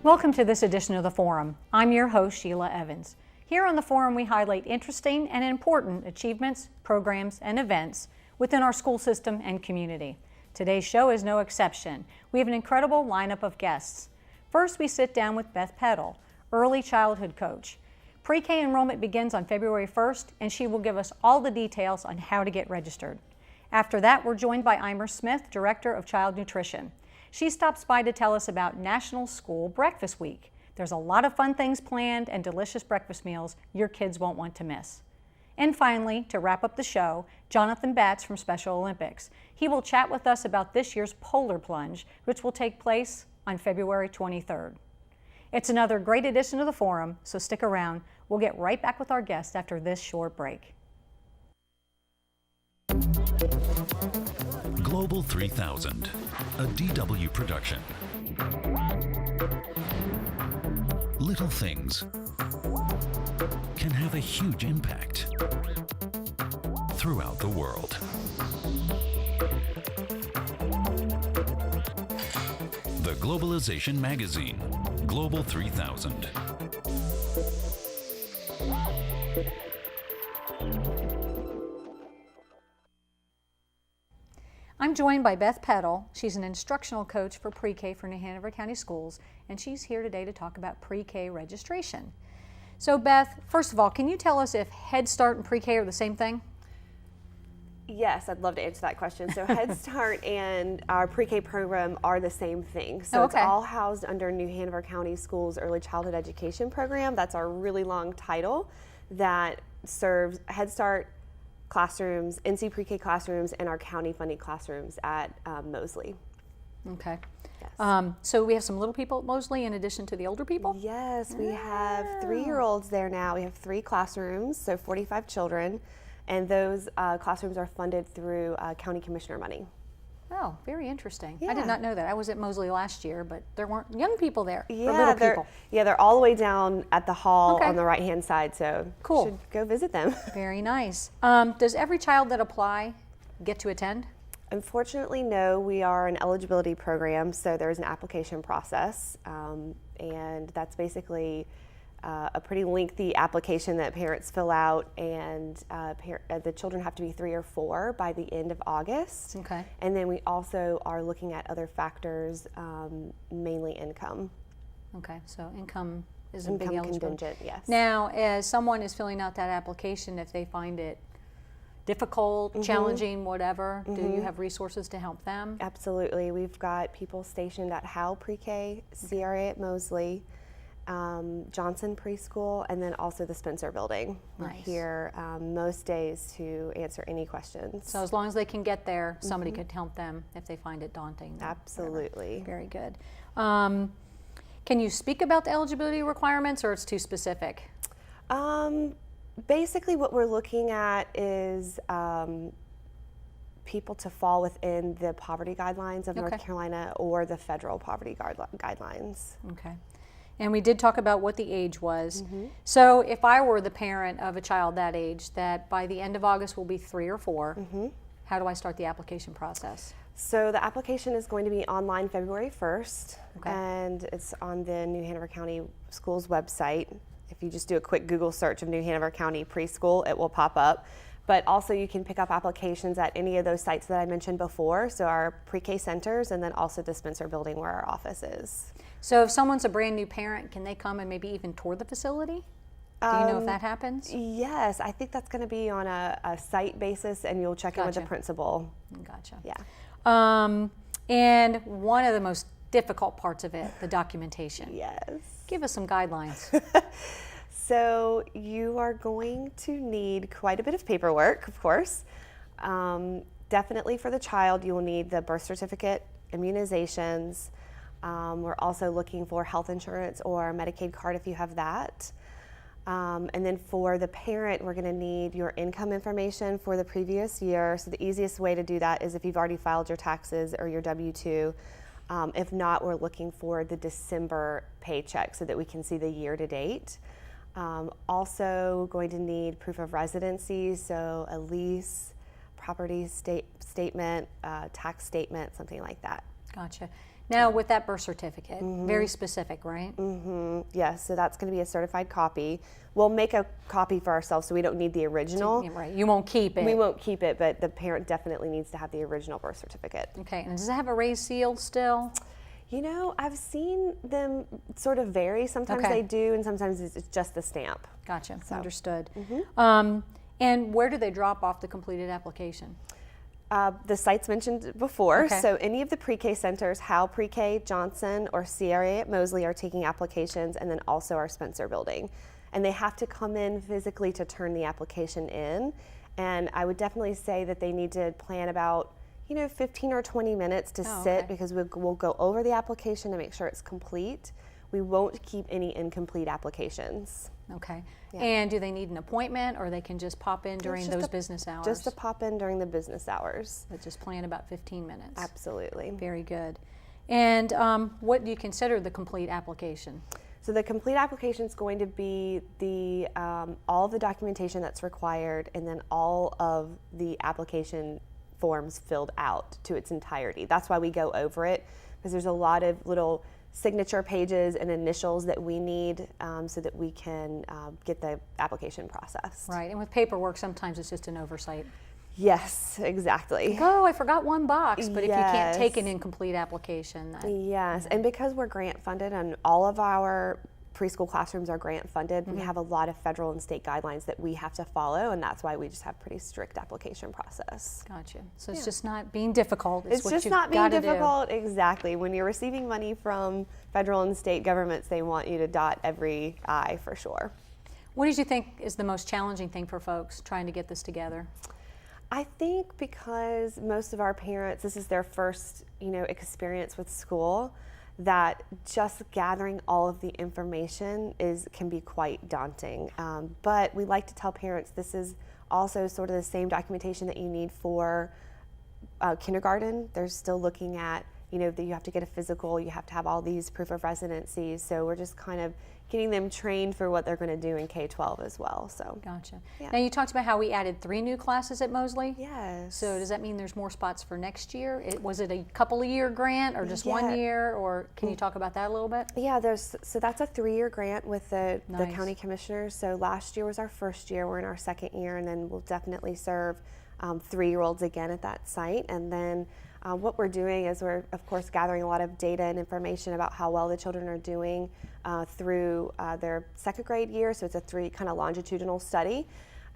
Welcome to this edition of the Forum. I'm your host, Sheila Evans. Here on the Forum, we highlight interesting and important achievements, programs, and events within our school system and community. Today's show is no exception. We have an incredible lineup of guests. First, we sit down with Beth Peddle, early childhood coach. Pre-K enrollment begins on February 1st, and she will give us all the details on how to get registered. After that, we're joined by Eimer Smith, Director of Child Nutrition. She stops by to tell us about National School Breakfast Week. There's a lot of fun things planned and delicious breakfast meals your kids won't want to miss. And finally, to wrap up the show, Jonathan Batts from Special Olympics. He will chat with us about this year's Polar Plunge, which will take place on February 23rd. It's another great edition of the Forum, so stick around. We'll get right back with our guests after this short break. Global 3000, a DW production. Little things can have a huge impact throughout the world. The Globalization Magazine, Global 3000. I'm joined by Beth Peddle. She's an instructional coach for pre-K for New Hanover County Schools, and she's here today to talk about pre-K registration. So Beth, first of all, can you tell us if Head Start and pre-K are the same thing? Yes, I'd love to answer that question. So Head Start and our pre-K program are the same thing. So It's all housed under New Hanover County Schools Early Childhood Education Program. That's our really long title that serves Head Start classrooms, NC pre-K classrooms, and our county funded classrooms at Mosley. Okay. Yes. So we have some little people at Mosley in addition to the older people? Yes, we have 3-year-olds there now. We have 3 classrooms, so 45 children, and those classrooms are funded through county commissioner money. Oh, very interesting. Yeah. I did not know that. I was at Mosley last year, but there weren't young people there. Yeah, they're all the way down at the hall on the right-hand side, so cool. You should go visit them. Very nice. Does every child that apply get to attend? Unfortunately, no. We are an eligibility program, so there's an application process, and that's basically a pretty lengthy application that parents fill out, and the children have to be 3 or 4 by the end of August. Okay. And then we also are looking at other factors, mainly income. Okay, so income is a big eligibility. Contingent, yes. Now, as someone is filling out that application, if they find it difficult, challenging, whatever, do you have resources to help them? Absolutely. We've got people stationed at Howell Pre-K, CRA at Mosley, Johnson Preschool, and then also the Spencer Building. We're here most days to answer any questions. So as long as they can get there, somebody could help them if they find it daunting. Absolutely. Very good. Can you speak about the eligibility requirements, or it's too specific? Basically what we're looking at is people to fall within the poverty guidelines of North Carolina or the federal poverty guidelines. Okay. And we did talk about what the age was. So if I were the parent of a child that age, that by the end of August will be 3 or 4, how do I start the application process? So the application is going to be online February 1st, and it's on the New Hanover County Schools website. If you just do a quick Google search of New Hanover County Preschool, it will pop up. But also you can pick up applications at any of those sites that I mentioned before, so our pre-K centers, and then also the Spencer Building where our office is. So if someone's a brand new parent, can they come and maybe even tour the facility? Do you know if that happens? Yes, I think that's going to be on a site basis, and you'll check in with the principal. Gotcha. Yeah. And one of the most difficult parts of it, the documentation. Yes. Give us some guidelines. So you are going to need quite a bit of paperwork, of course. Definitely for the child, you will need the birth certificate, immunizations. We're also looking for health insurance or Medicaid card if you have that. And then for the parent, we're going to need your income information for the previous year. So the easiest way to do that is if you've already filed your taxes or your W-2. If not, we're looking for the December paycheck so that we can see the year to date. Also going to need proof of residency, so a lease, property statement, tax statement, something like that. Gotcha. Now with that birth certificate, very specific, right? Yes, so that's going to be a certified copy. We'll make a copy for ourselves so we don't need the original. Yeah, right, you won't keep it. We won't keep it, but the parent definitely needs to have the original birth certificate. Okay, and does it have a raised seal still? You know, I've seen them sort of vary. Sometimes Okay. they do, and sometimes it's just the stamp. Gotcha, So. understood. And where do they drop off the completed application? The sites mentioned before, Okay. so any of the pre-K centers, Hal Pre-K, Johnson, or CRA at Mosley are taking applications, and then also our Spencer building. And they have to come in physically to turn the application in. And I would definitely say that they need to plan about 15 or 20 minutes to sit, okay. because we'll go over the application to make sure it's complete. We won't keep any incomplete applications. Okay, Yeah. and do they need an appointment, or they can just pop in during just those a- business hours? Just to pop in during the business hours. But just plan about 15 minutes. Absolutely. Very good. And what do you consider the complete application? So the complete application is going to be the all of the documentation that's required, and then all of the application forms filled out to its entirety. That's why we go over it, because there's a lot of little signature pages and initials that we need so that we can get the application processed. Right, and with paperwork, sometimes it's just an oversight. Yes, exactly. Oh, I forgot one box, but if you can't take Yes. an incomplete application, Yes, and because we're grant funded and all of our preschool classrooms are grant funded, we have a lot of federal and state guidelines that we have to follow, and that's why we just have pretty strict application process. gotcha. So it's just not being difficult. It's what just you've not being gotta do. difficult, exactly. When you're receiving money from federal and state governments, they want you to dot every I for sure. What did you think is the most challenging thing for folks trying to get this together? I think because most of our parents, this is their first, experience with school, that just gathering all of the information can be quite daunting. But we like to tell parents this is also sort of the same documentation that you need for kindergarten. They're still looking at, that you have to get a physical, you have to have all these proof of residencies. So we're just kind of getting them trained for what they're going to do in K-12 as well. So. Gotcha. Yeah. Now you talked about how we added 3 new classes at Mosley. Yes. So does that mean there's more spots for next year? Was it a couple of year grant or just 1 year, or can you talk about that a little bit? Yeah, so that's a 3-year grant with the Nice. county commissioners. So last year was our first year. We're in our second year, and then we'll definitely serve 3-year-olds again at that site. And then what we're doing is we're, of course, gathering a lot of data and information about how well the children are doing through their second grade year. So it's a 3 kind of longitudinal study,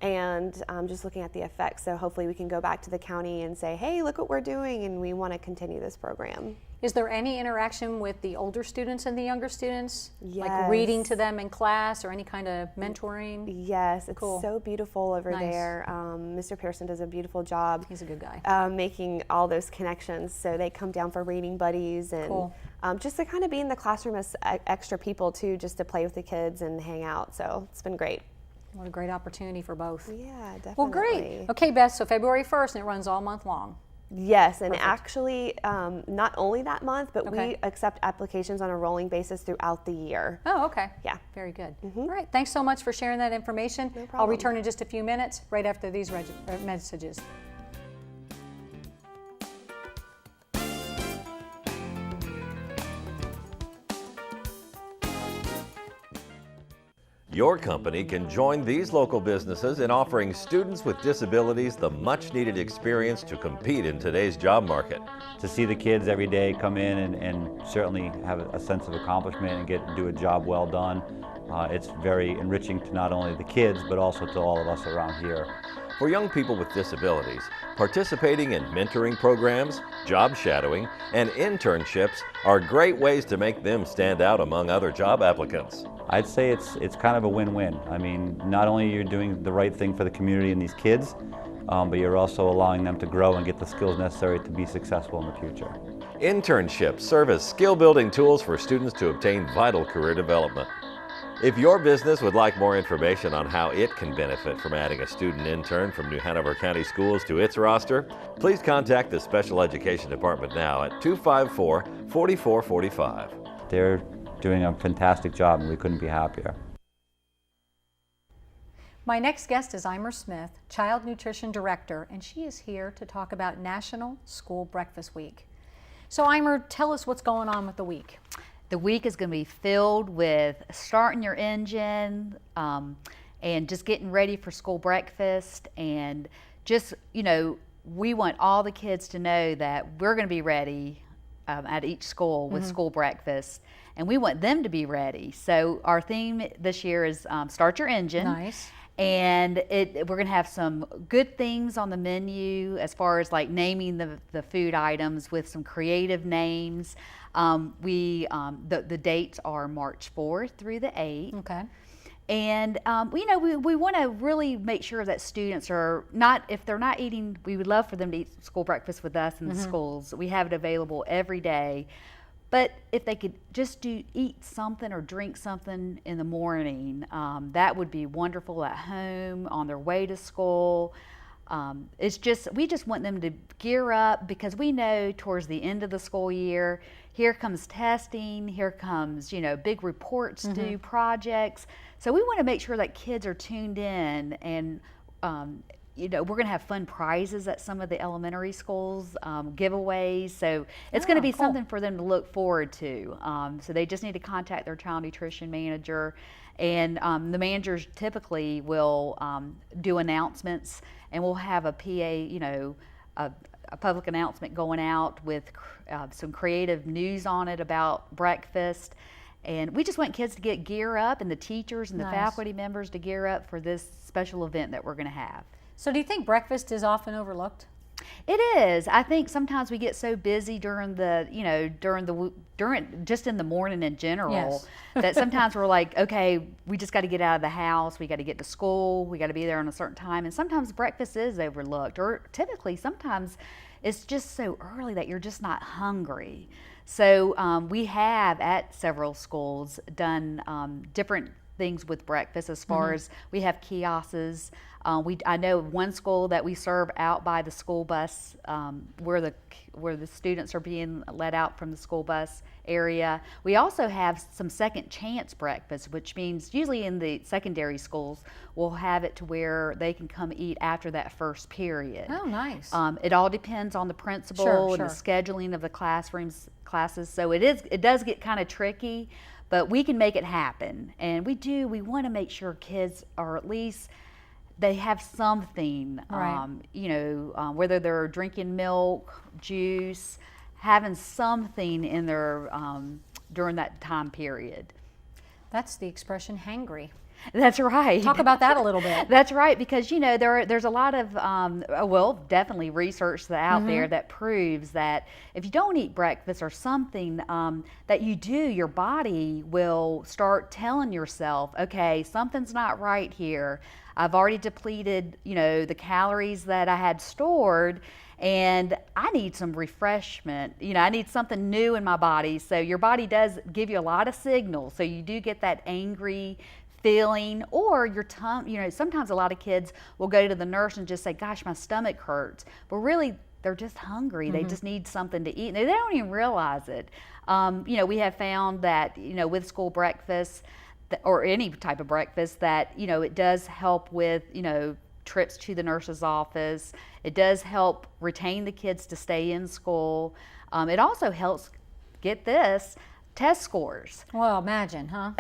and just looking at the effects. So hopefully we can go back to the county and say, hey, look what we're doing, and we want to continue this program. Is there any interaction with the older students and the younger students? Like Yes. reading to them in class or any kind of mentoring? Yes, it's Cool. so beautiful over Nice. there. Mr. Pearson does a beautiful job. He's a good guy. Making all those connections. So they come down for reading buddies, and Cool. just to kind of be in the classroom as extra people too, just to play with the kids and hang out. So it's been great. What a great opportunity for both. Yeah, definitely. Well, great. Okay, Beth, so February 1st, and it runs all month long. Yes, and actually, not only that month, but Okay. we accept applications on a rolling basis throughout the year. Oh, okay. Yeah. Very good. All right, thanks so much for sharing that information. No I'll problem. return in just a few minutes, right after these messages. Your company can join these local businesses in offering students with disabilities the much-needed experience to compete in today's job market. To see the kids every day come in and certainly have a sense of accomplishment and do a job well done, it's very enriching to not only the kids but also to all of us around here. For young people with disabilities, participating in mentoring programs, job shadowing, and internships are great ways to make them stand out among other job applicants. I'd say it's kind of a win-win. I mean, not only are you doing the right thing for the community and these kids, but you're also allowing them to grow and get the skills necessary to be successful in the future. Internships serve as skill-building tools for students to obtain vital career development. If your business would like more information on how it can benefit from adding a student intern from New Hanover County Schools to its roster, please contact the Special Education Department now at 254-4445. They're doing a fantastic job and we couldn't be happier. My next guest is Eimer Smith, Child Nutrition Director, and she is here to talk about National School Breakfast Week. So Eimer, tell us what's going on with the week. The week is going to be filled with starting your engine and just getting ready for school breakfast, and just, we want all the kids to know that we're going to be ready at each school with school breakfast, and we want them to be ready. So our theme this year is Start Your Engine. Nice. And we're going to have some good things on the menu as far as like naming the food items with some creative names. The dates are March 4th through the 8th. Okay. And we want to really make sure that students are not, if they're not eating, we would love for them to eat school breakfast with us in the schools. We have it available every day. But if they could just eat something or drink something in the morning, that would be wonderful at home, on their way to school. We just want them to gear up, because we know towards the end of the school year, here comes testing, here comes, big reports due, projects. So we want to make sure that kids are tuned in, and we're going to have fun prizes at some of the elementary schools, giveaways. So it's going to be something for them to look forward to. So they just need to contact their child nutrition manager, and the managers typically will do announcements, and we'll have a PA, a public announcement going out with some creative news on it about breakfast. And we just want kids to gear up, and the teachers and the faculty members to gear up for this special event that we're going to have. So do you think breakfast is often overlooked? It is. I think sometimes we get so busy during just in the morning in general, that sometimes we're like, okay, we just got to get out of the house, we got to get to school, we got to be there on a certain time, and sometimes breakfast is overlooked, or typically sometimes it's just so early that you're just not hungry. So we have at several schools done different things with breakfast, as far as we have kiosks. I know one school that we serve out by the school bus, where the students are being let out from the school bus area. We also have some second chance breakfast, which means usually in the secondary schools we'll have it to where they can come eat after that first period. Oh, nice. It all depends on the principal and the scheduling of the classes. So it does get kind of tricky, but we can make it happen. And we want to make sure kids are at least, they have something, whether they're drinking milk, juice, having something in their, during that time period. That's the expression hangry. That's right. Talk about that a little bit. That's right, because there's a lot of definitely research out there that proves that if you don't eat breakfast or something that you do, your body will start telling yourself, okay, something's not right here. I've already depleted, the calories that I had stored, and I need some refreshment. I need something new in my body. So your body does give you a lot of signals. So you do get that angry feeling, or your tongue, sometimes a lot of kids will go to the nurse and just say, gosh, my stomach hurts. But really, they're just hungry. They just need something to eat. They don't even realize it. We have found that, with school breakfast, or any type of breakfast, that, it does help with, trips to the nurse's office. It does help retain the kids to stay in school. It also helps, get this, test scores. Well, imagine, huh?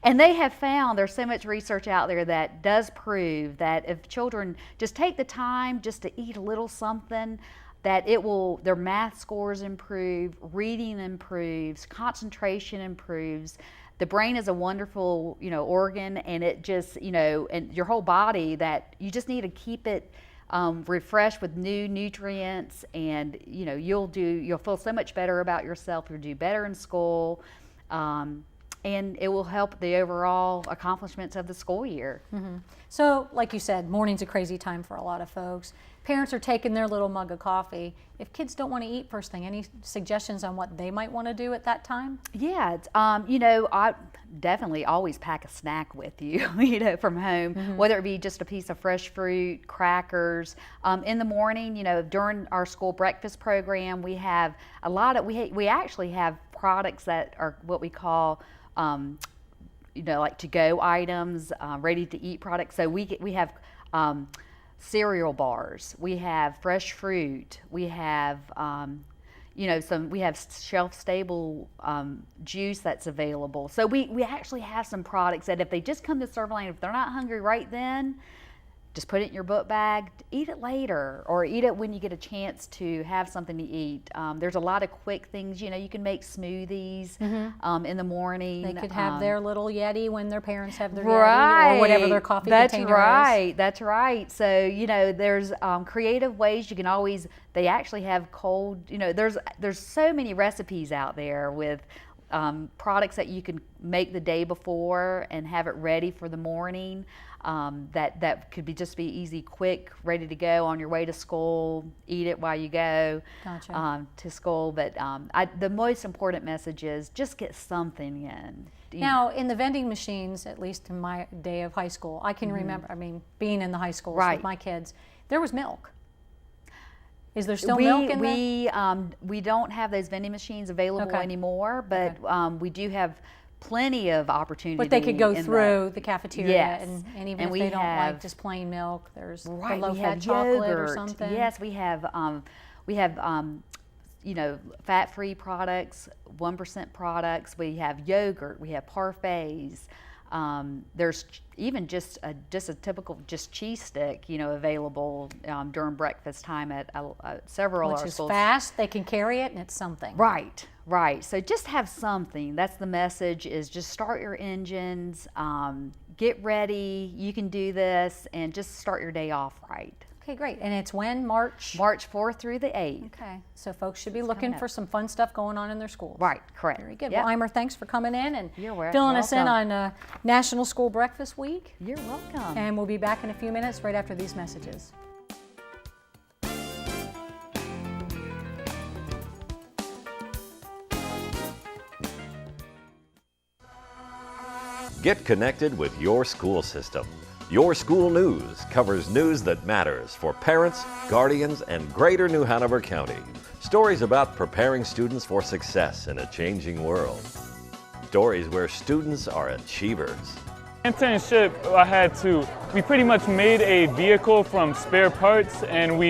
And they have found, there's so much research out there that does prove that if children just take the time just to eat a little something, that their math scores improve, reading improves, concentration improves. The brain is a wonderful, organ, and it just, and your whole body, that you just need to keep it refreshed with new nutrients, and you'll feel so much better about yourself. You'll do better in school, and it will help the overall accomplishments of the school year. So, like you said, morning's a crazy time for a lot of folks. Parents are taking their little mug of coffee. If kids don't want to eat first thing, any suggestions on what they might want to do at that time? Yeah, I definitely always pack a snack with you, from home, whether it be just a piece of fresh fruit, crackers. In the morning, during our school breakfast program, we have a lot of, we actually have products that are what we call, like to-go items, ready-to-eat products. So we have cereal bars, we have fresh fruit, we have you know, we have shelf-stable juice that's available. So we actually have some products that if they just come to Serve Lane, if they're not hungry right then, just put it in your book bag, eat it later, or eat it when you get a chance to have something to eat. There's a lot of quick things, you know, you can make smoothies in the morning. They could have their little Yeti when their parents have their Yeti, or whatever their coffee container is. That's right. So, you know, there's creative ways you can always, they actually have cold, you know, there's so many recipes out there with products that you can make the day before and have it ready for the morning. That could just be easy, quick, ready to go on your way to school. Eat it while you go to school. But the most important message is just get something in. Now, in the vending machines, at least in my day of high school, I can remember, I mean, being in the high schools with my kids, there was milk. Is there still milk in there? We don't have those vending machines available anymore, but we do have plenty of opportunity. But they could go through the cafeteria, and even if we they don't like just plain milk, there's the low-fat chocolate or something. Yes, we have you know, fat-free products, 1% products. We have yogurt. We have parfaits. There's even just a typical cheese stick, you know, available during breakfast time at several of our schools. Which is fast. They can carry it, and it's something. Right. So just have something. That's the message. Is just start your engines. Get ready. You can do this, and just start your day off right. Okay, great. And it's when? March 4th through the 8th. Okay, so folks should be looking for some fun stuff going on in their schools. Right, correct. Very good. Yep. Well, Eimer, thanks for coming in and You're filling us in on National School Breakfast Week. You're welcome. And we'll be back in a few minutes right after these messages. Get connected with your school system. Your School News covers news that matters for parents, guardians, and greater New Hanover County. Stories about preparing students for success in a changing world. Stories where students are achievers. Internship, we pretty much made a vehicle from spare parts, and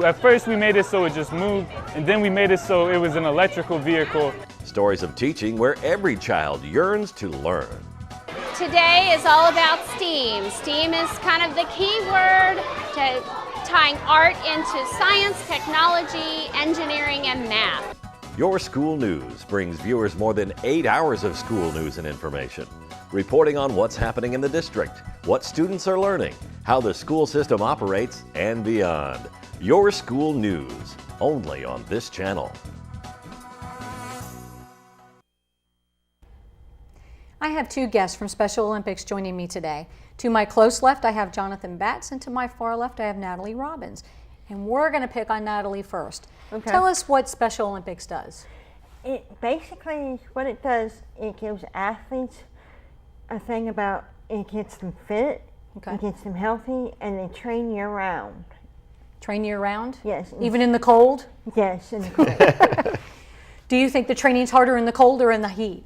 at first we made it so it just moved, and then we made it so it was an electrical vehicle. Stories of teaching where every child yearns to learn. Today is all about STEAM. STEAM is kind of the key word to tying art into science, technology, engineering, and math. Your School News brings viewers more than 8 hours of school news and information, reporting on what's happening in the district, what students are learning, how the school system operates, and beyond. Your School News, only on this channel. I have two guests from Special Olympics joining me today. To my close left, I have Jonathan Batts, and to my far left, I have Natalie Robbins. And we're going to pick on Natalie first. Okay. Tell us what Special Olympics does. It basically, what it does, it gives athletes a thing about, it gets them fit, it gets them healthy, and they train year-round. Train year-round? Yes. Even in the cold? Yes, in the cold. Do you think the training's harder in the cold or in the heat?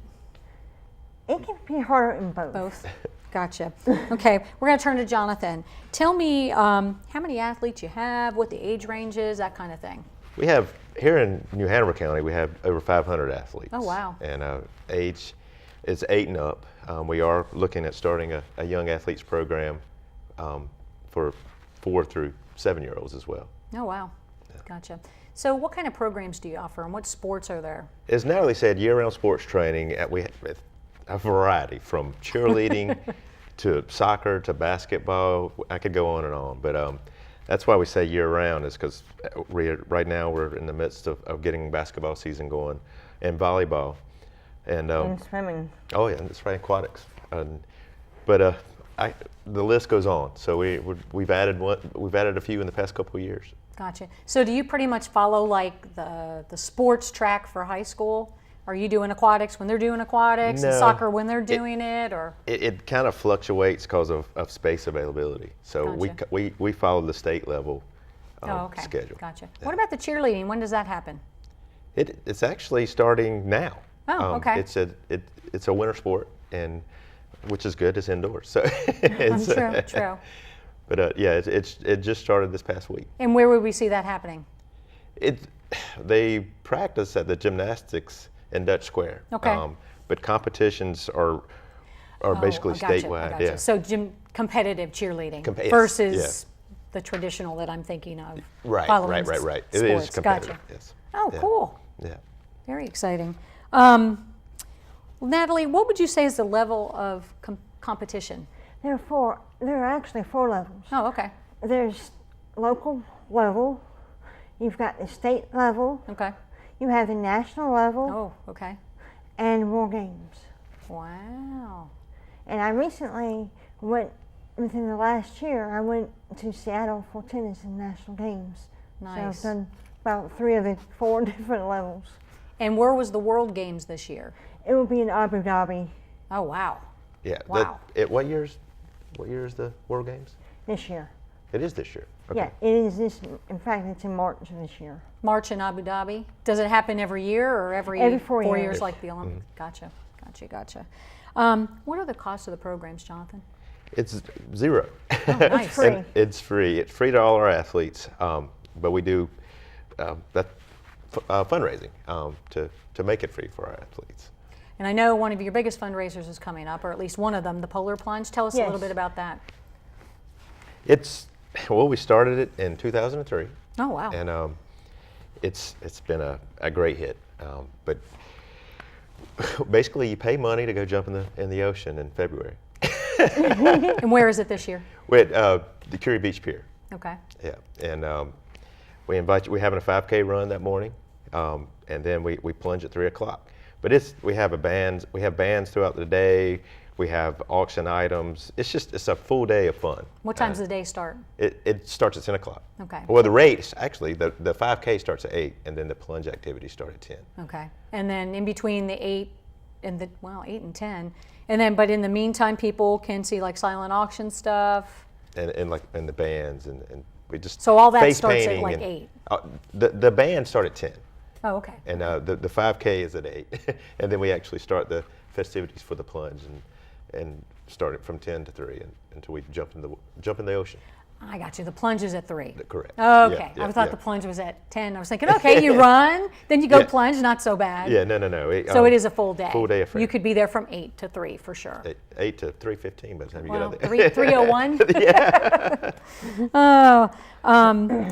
It can be harder in both. Both. Gotcha. Okay, we're going to turn to Jonathan. Tell me how many athletes you have, what the age range is, that kind of thing. We have, here in New Hanover County, we have over 500 athletes. Oh, wow. And age is 8 and up. We are looking at starting a young athletes program for 4 through 7-year-olds as well. Oh, wow. Yeah. Gotcha. So what kind of programs do you offer, and what sports are there? As Natalie said, year-round sports training, we have a variety from cheerleading to soccer to basketball. I could go on and on, but that's why we say year-round, is because right now we're in the midst of getting basketball season going, and volleyball, and swimming. Oh yeah, and it's right, aquatics, but the list goes on. So we've added a few in the past couple of years. Gotcha. So do you pretty much follow like the sports track for high school? Are you doing aquatics when they're doing aquatics, and soccer when they're doing it, or? It kind of fluctuates because of space availability. So gotcha. we follow the state level schedule. Gotcha. Yeah. What about the cheerleading? When does that happen? It's actually starting now. Oh, okay. It's a winter sport, and which is good. It's indoors, so true. But yeah, it just started this past week. And where would we see that happening? they practice at the gymnastics in Dutch Square. Okay. But competitions are basically I gotcha, statewide. I gotcha. Yeah. So competitive cheerleading Yes, versus the traditional that I'm thinking of. Right. following Right. It sports. is competitive. Gotcha. Yes. Oh, Yeah. cool. Yeah. Very exciting. Natalie, what would you say is the level of competition? There are actually 4 levels. Oh, okay. There's local level, you've got the state level, Okay. you have the national level, Oh, okay. and more games. Wow. And I recently within the last year, I went to Seattle for tennis and national games. Nice. So I've done about 3 of the 4 different levels. And where was the World Games this year? It will be in Abu Dhabi Oh, wow. Yeah. Wow. What year is the World Games? this year. It is this year. Okay. Yeah, it is in fact, it's in March of this year. March in Abu Dhabi. Does it happen every year or every 4 years. years like the Olympics? Gotcha. What are the costs of the programs, Jonathan? It's 0. Oh, nice. Free. And it's free. It's free to all our athletes, but we do fundraising to make it free for our athletes. And I know one of your biggest fundraisers is coming up, or at least one of them, the Polar Plunge. Tell us a little Yes. bit about that. We started it in 2003. Oh, wow. And it's been a great hit. But basically, you pay money to go jump in the ocean in February. And where is it this year? We're at the Curie Beach Pier. Okay. Yeah, and we invite you. We're having a 5K run that morning, and then we plunge at 3 o'clock. But we have bands throughout the day. We have auction items. It's a full day of fun. What time does the day start? It starts at 10 o'clock. Okay. Well, the race actually the 5K starts at 8, and then the plunge activities start at 10. Okay. And then in between the 8 and 10, and then but in the meantime, people can see like silent auction stuff. And the bands and we just So all that face starts at painting like and, 8. The band start at 10. Oh, okay. And the 5K is at 8, and then we actually start the festivities for the plunge and start it from 10 to 3 until we jump in the ocean. I got you. The plunge is at 3. Correct. Okay. Yeah, I thought yeah. the plunge was at 10. I was thinking, okay, you run, then you go Yeah. plunge, not so bad. Yeah, no. So it is a full day. Full day of fun. You could be there from 8 to 3 for sure. 8 to 3:15 by the time you Well, get out there. 3:01. Yeah.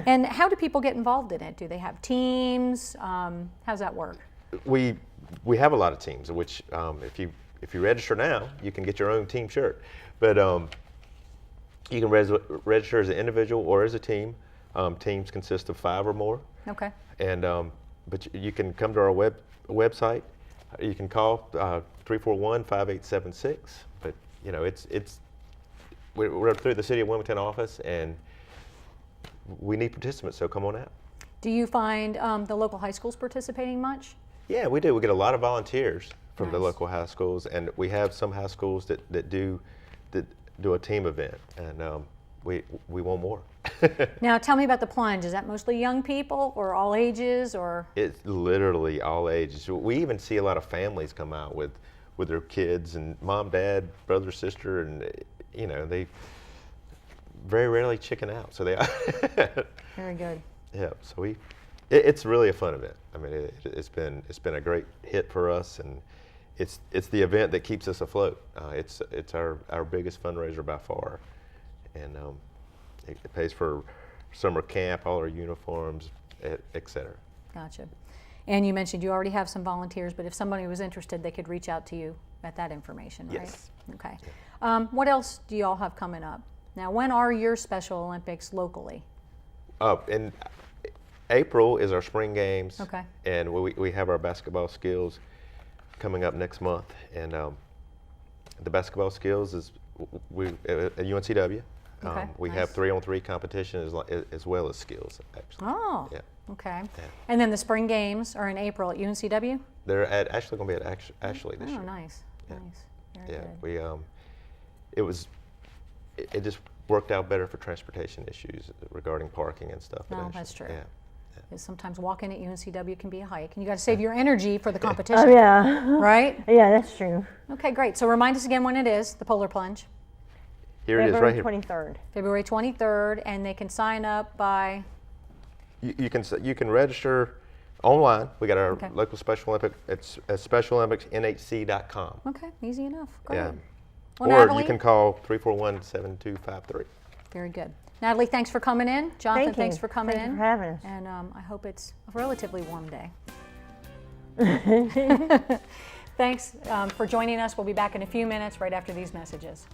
And how do people get involved in it? Do they have teams? How's that work? We have a lot of teams, which if you register now, you can get your own team shirt. But you can register as an individual or as a team. Teams consist of 5 or more. Okay. And but you can come to our website. You can call 341-5876. But you know we're through the City of Wilmington office, and we need participants. So come on out. Do you find the local high schools participating much? Yeah, we do. We get a lot of volunteers from the Nice. local high schools, and we have some high schools that do a team event, and we want more. Now tell me about the plunge. Is that mostly young people or all ages or? It's literally all ages. We even see a lot of families come out with their kids and mom, dad, brother, sister, and they very rarely chicken out. So they Very good. Yeah, so it's really a fun event. I mean, it's been a great hit for us, and it's the event that keeps us afloat. It's our biggest fundraiser by far, and it pays for summer camp, all our uniforms, et cetera. Gotcha. And you mentioned you already have some volunteers, but if somebody was interested, they could reach out to you at that information, right? Yes. Okay. What else do you all have coming up? Now, when are your Special Olympics locally? In April is our spring games. Okay. And we have our basketball skills coming up next month. And the basketball skills is at UNCW. Okay, We nice. have 3-on-3 competition as well as skills, actually. Oh. Yeah. Okay. Yeah. And then the spring games are in April at UNCW? They're actually going to be at Ashley this year. Oh, nice. Yeah. Nice. Very Yeah, good. it just worked out better for transportation issues regarding parking and stuff. No, at that's Ashley. true. Yeah. Because sometimes walking at UNCW can be a hike, and you got to save your energy for the competition. Oh, yeah. Right? Yeah, that's true. Okay, great. So remind us again when it is, the Polar Plunge. Here it is, right here. February 23rd. February 23rd, and they can sign up by. You can register Online, we got our local Special Olympic. It's SpecialOlympicsNHC.com. Okay, easy enough. Great. Yeah. Well, Or Natalie, you can call 341-7253. very good. Natalie, thanks for coming in. Jonathan, thanks for coming in. Thanks for having us. And I hope it's a relatively warm day. Thanks for joining us. We'll be back in a few minutes right after these messages.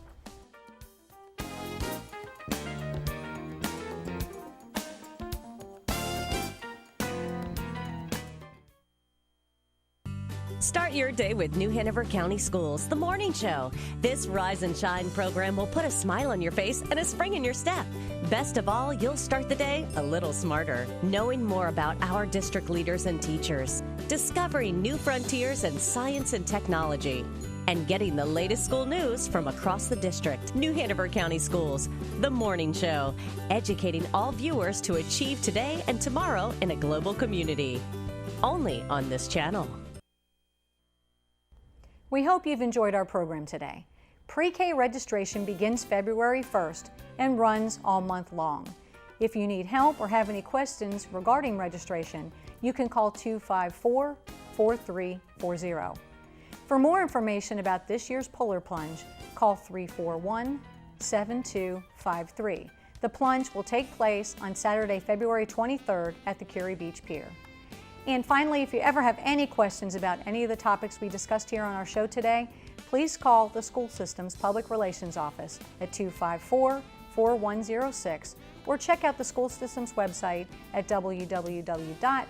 Start your day with New Hanover County Schools, the morning show. This Rise and Shine program will put a smile on your face and a spring in your step. Best of all, you'll start the day a little smarter, knowing more about our district leaders and teachers, discovering new frontiers in science and technology, and getting the latest school news from across the district. New Hanover County Schools, the morning show, educating all viewers to achieve today and tomorrow in a global community. Only on this channel. We hope you've enjoyed our program today. PreK registration begins February 1st and runs all month long. If you need help or have any questions regarding registration, you can call 254-4340. For more information about this year's Polar Plunge, call 341-7253. The plunge will take place on Saturday, February 23rd at the Curie Beach Pier. And finally, if you ever have any questions about any of the topics we discussed here on our show today, please call the school system's public relations office at 254-4106 or check out the school system's website at www.nhcs.net.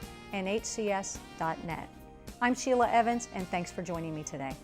I'm Sheila Evans, and thanks for joining me today.